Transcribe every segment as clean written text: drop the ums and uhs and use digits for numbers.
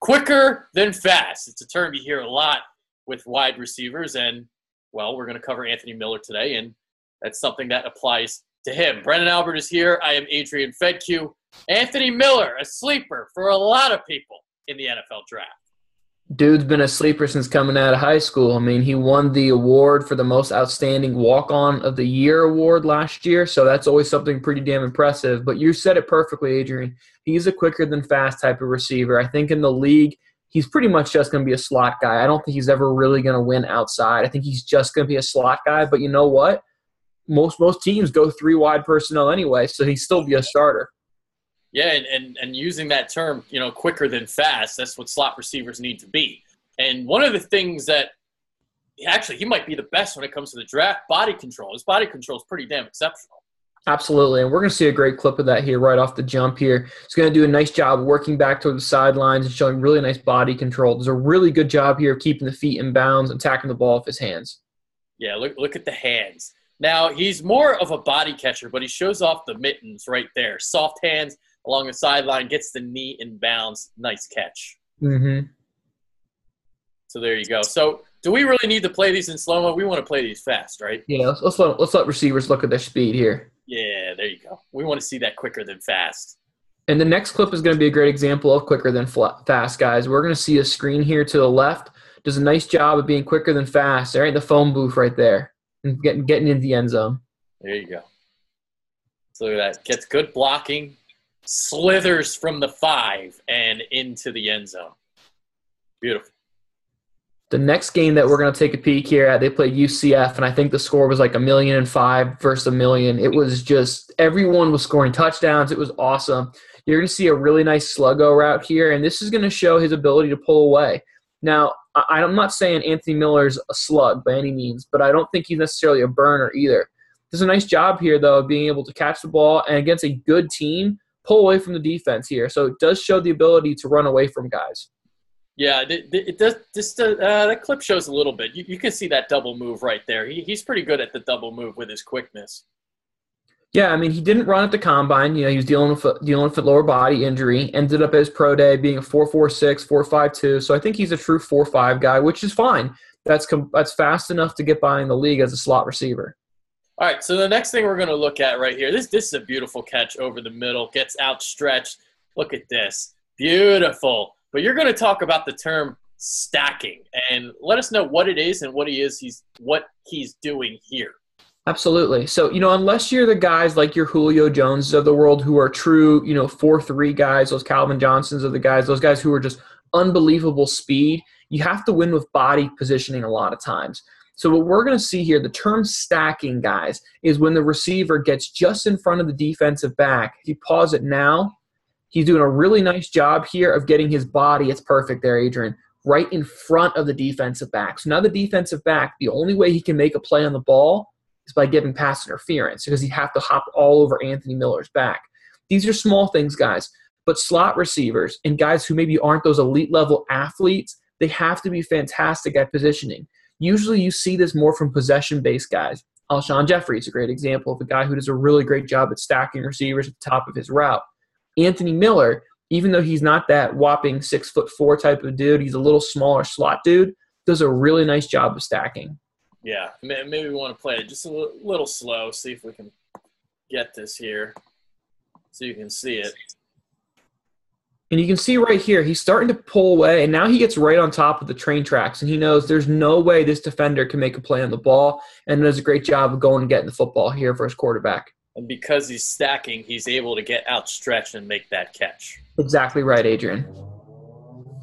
Quicker than fast. It's a term you hear a lot with wide receivers, and, well, we're going to cover Anthony Miller today, and that's something that applies to him. Brendan Albert is here. I am Adrian Fedque. Anthony Miller, a sleeper for a lot of people in the NFL draft. Dude's been a sleeper since coming out of high school. I mean, he won the award for the most outstanding walk-on of the year award last year, so that's always something pretty damn impressive. But you said it perfectly, Adrian. He's a quicker-than-fast type of receiver. I think in the league, he's pretty much just going to be a slot guy. I don't think he's ever really going to win outside. I think he's just going to be a slot guy. But you know what? Most teams go three wide personnel anyway, so he'd still be a starter. Yeah, and using that term, quicker than fast, that's what slot receivers need to be. And one of the things that actually he might be the best when it comes to the draft, body control. His body control is pretty damn exceptional. Absolutely, and we're going to see a great clip of that here right off the jump here. He's going to do a nice job working back toward the sidelines and showing really nice body control. Does a really good job here of keeping the feet in bounds, attacking the ball with his hands. Yeah, look at the hands. Now, he's more of a body catcher, but he shows off the mittens right there. Soft hands along the sideline, gets the knee in bounds. Nice catch. Mm-hmm. So there you go. So do we really need to play these in slow-mo? We want to play these fast, right? Yeah, let's let receivers look at their speed here. Yeah, there you go. We want to see that quicker than fast. And the next clip is going to be a great example of quicker than fast, guys. We're going to see a screen here to the left. Does a nice job of being quicker than fast. All right, the phone booth right there. And getting into the end zone. There you go. So look at that. Gets good blocking. Slithers from the 5 and into the end zone. Beautiful. The next game that we're going to take a peek here at, they played UCF, and I think the score was like 1,000,005 versus 1,000,000. It was just everyone was scoring touchdowns. It was awesome. You're going to see a really nice sluggo route here, and this is going to show his ability to pull away. Now, I'm not saying Anthony Miller's a slug by any means, but I don't think he's necessarily a burner either. Does a nice job here, though, of being able to catch the ball and against a good team, pull away from the defense here. So it does show the ability to run away from guys. Yeah, it does. That clip shows a little bit. You can see that double move right there. He's pretty good at the double move with his quickness. Yeah, I mean, he didn't run at the combine. He was dealing with a lower body injury. Ended up at his pro day being a 4.46, 4.52. So I think he's a true 4.5 guy, which is fine. That's fast enough to get by in the league as a slot receiver. All right, so the next thing we're going to look at right here, this is a beautiful catch over the middle, gets outstretched. Look at this. Beautiful. But you're going to talk about the term stacking, and let us know what it is and what he's doing here. Absolutely. So, unless you're the guys like your Julio Joneses of the world who are true, 4.3 guys, those Calvin Johnsons of the guys, those guys who are just unbelievable speed, you have to win with body positioning a lot of times. So what we're going to see here, the term stacking, guys, is when the receiver gets just in front of the defensive back. If you pause it now, he's doing a really nice job here of getting his body, it's perfect there, Adrian, right in front of the defensive back. So now the defensive back, the only way he can make a play on the ball is by giving pass interference because he'd have to hop all over Anthony Miller's back. These are small things, guys, but slot receivers and guys who maybe aren't those elite level athletes, they have to be fantastic at positioning. Usually you see this more from possession-based guys. Alshon Jeffrey is a great example of a guy who does a really great job at stacking receivers at the top of his route. Anthony Miller, even though he's not that whopping 6'4" type of dude, he's a little smaller slot dude, does a really nice job of stacking. Yeah, maybe we want to play it just a little slow, see if we can get this here so you can see it. And you can see right here, he's starting to pull away, and now he gets right on top of the train tracks, and he knows there's no way this defender can make a play on the ball, and does a great job of going and getting the football here for his quarterback. And because he's stacking, he's able to get outstretched and make that catch. Exactly right, Adrian.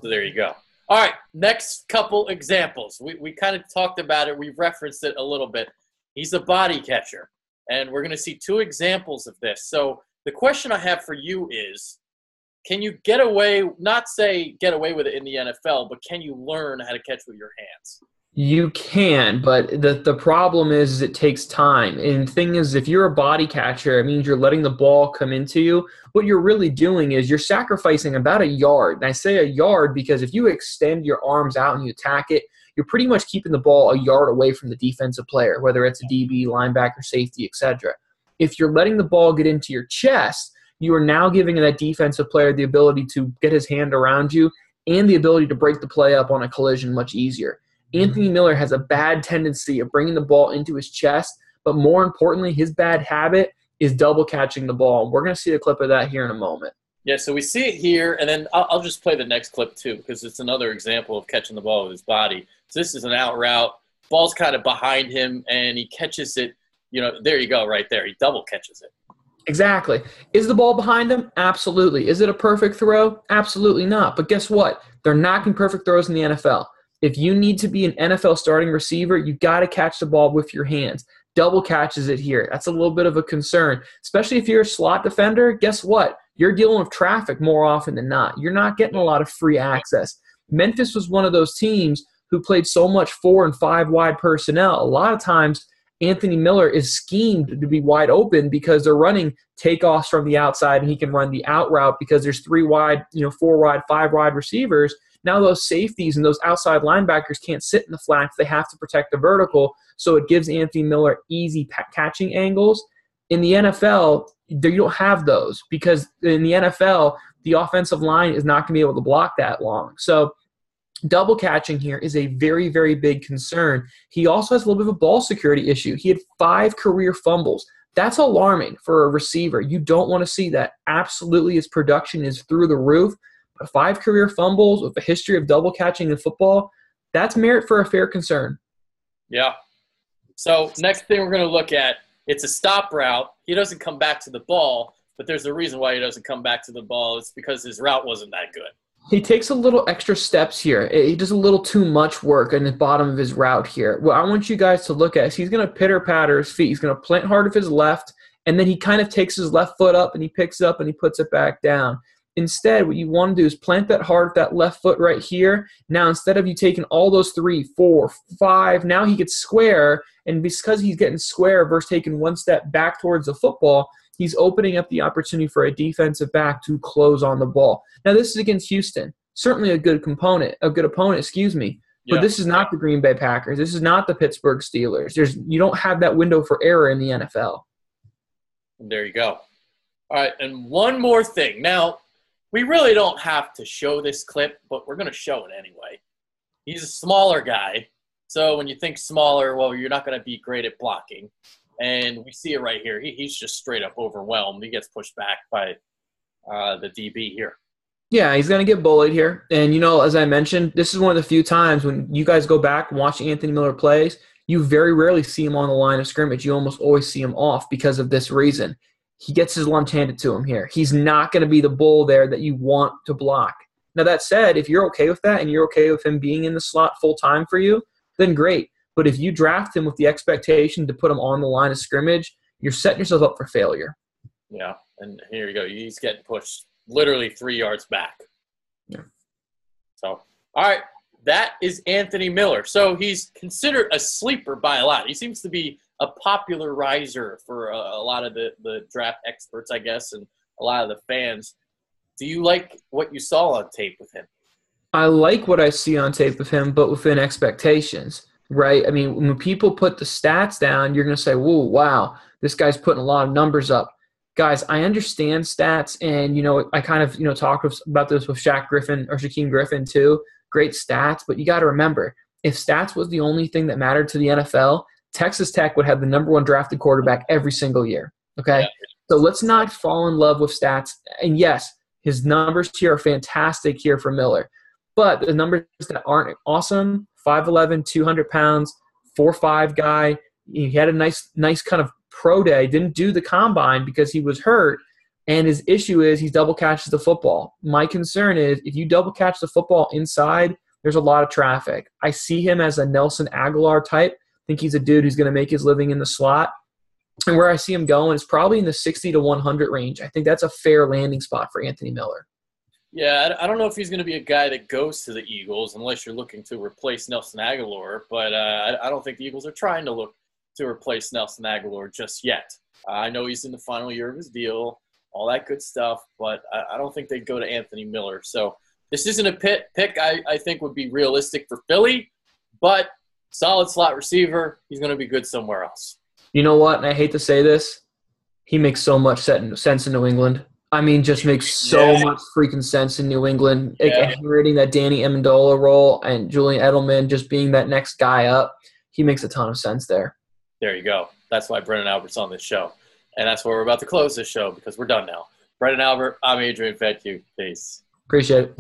So there you go. All right, next couple examples. We kind of talked about it. We've referenced it a little bit. He's a body catcher, and we're going to see two examples of this. So the question I have for you is, can you get away, not say get away with it in the NFL, but can you learn how to catch with your hands? You can, but the problem is it takes time. And the thing is, if you're a body catcher, it means you're letting the ball come into you. What you're really doing is you're sacrificing about a yard. And I say a yard because if you extend your arms out and you attack it, you're pretty much keeping the ball a yard away from the defensive player, whether it's a DB, linebacker, safety, etc. If you're letting the ball get into your chest, you are now giving that defensive player the ability to get his hand around you and the ability to break the play up on a collision much easier. Anthony Miller has a bad tendency of bringing the ball into his chest, but more importantly, his bad habit is double catching the ball. We're going to see a clip of that here in a moment. Yeah, so we see it here, and then I'll just play the next clip too because it's another example of catching the ball with his body. So this is an out route. Ball's kind of behind him, and he catches it. There you go right there. He double catches it. Exactly. Is the ball behind him? Absolutely. Is it a perfect throw? Absolutely not. But guess what? They're knocking perfect throws in the NFL. If you need to be an NFL starting receiver, you got to catch the ball with your hands. Double catches it here. That's a little bit of a concern, especially if you're a slot defender. Guess what? You're dealing with traffic more often than not. You're not getting a lot of free access. Memphis was one of those teams who played so much 4 and 5 wide personnel. A lot of times, Anthony Miller is schemed to be wide open because they're running takeoffs from the outside, and he can run the out route because there's 3 wide, 4 wide, 5 wide receivers. Now those safeties and those outside linebackers can't sit in the flats. They have to protect the vertical, so it gives Anthony Miller easy catching angles. In the NFL, you don't have those because in the NFL, the offensive line is not going to be able to block that long. So double catching here is a very, very big concern. He also has a little bit of a ball security issue. He had 5 career fumbles. That's alarming for a receiver. You don't want to see that. Absolutely, his production is through the roof. But 5 career fumbles with a history of double catching in football, that's merit for a fair concern. Yeah. So next thing we're going to look at, it's a stop route. He doesn't come back to the ball, but there's a reason why he doesn't come back to the ball. It's because his route wasn't that good. He takes a little extra steps here. He does a little too much work in the bottom of his route here. What I want you guys to look at is he's going to pitter-patter his feet. He's going to plant hard with his left, and then he kind of takes his left foot up, and he picks it up, and he puts it back down. Instead, what you want to do is plant that hard with that left foot right here. Now, instead of you taking all those 3, 4, 5, now he gets square, and because he's getting square versus taking one step back towards the football, he's opening up the opportunity for a defensive back to close on the ball. Now, this is against Houston. Certainly a good opponent, but this is not the Green Bay Packers. This is not the Pittsburgh Steelers. You don't have that window for error in the NFL. There you go. All right, and one more thing. Now, we really don't have to show this clip, but we're going to show it anyway. He's a smaller guy, so when you think smaller, well, you're not going to be great at blocking. And we see it right here. He's just straight up overwhelmed. He gets pushed back by the DB here. Yeah, he's going to get bullied here. And, as I mentioned, this is one of the few times when you guys go back and watch Anthony Miller plays, you very rarely see him on the line of scrimmage. You almost always see him off because of this reason. He gets his lunch handed to him here. He's not going to be the bull there that you want to block. Now, that said, if you're okay with that and you're okay with him being in the slot full-time for you, then great. But if you draft him with the expectation to put him on the line of scrimmage, you're setting yourself up for failure. Yeah, and here you go. He's getting pushed literally 3 yards back. Yeah. So, all right, that is Anthony Miller. So he's considered a sleeper by a lot. He seems to be a popularizer for a lot of the draft experts, I guess, and a lot of the fans. Do you like what you saw on tape with him? I like what I see on tape with him, but within expectations, right? I mean, when people put the stats down, you're going to say, whoa, wow, this guy's putting a lot of numbers up. Guys, I understand stats, and, I kind of, talked about this with Shaquem Griffin too. Great stats, but you got to remember, if stats was the only thing that mattered to the NFL, Texas Tech would have the number 1 drafted quarterback every single year, okay? Yeah. So let's not fall in love with stats. And, yes, his numbers here are fantastic here for Miller. But the numbers that aren't awesome, 5'11", 200 pounds, 4'5" guy. He had a nice kind of pro day. Didn't do the combine because he was hurt. And his issue is he double catches the football. My concern is if you double catch the football inside, there's a lot of traffic. I see him as a Nelson Aguilar type. I think he's a dude who's going to make his living in the slot. And where I see him going is probably in the 60 to 100 range. I think that's a fair landing spot for Anthony Miller. Yeah, I don't know if he's going to be a guy that goes to the Eagles unless you're looking to replace Nelson Aguilar, but I don't think the Eagles are trying to look to replace Nelson Aguilar just yet. I know he's in the final year of his deal, all that good stuff, but I don't think they'd go to Anthony Miller. So this isn't a pick I think would be realistic for Philly, but solid slot receiver, he's going to be good somewhere else. You know what? And I hate to say this, he makes so much sense in New England. I mean, just makes so much freaking sense in New England. Yeah. Inheriting that Danny Amendola role and Julian Edelman just being that next guy up, he makes a ton of sense there. There you go. That's why Brendan Albert's on this show. And that's where we're about to close this show because we're done now. Brendan Albert, I'm Adrian Fedke. Peace. Appreciate it.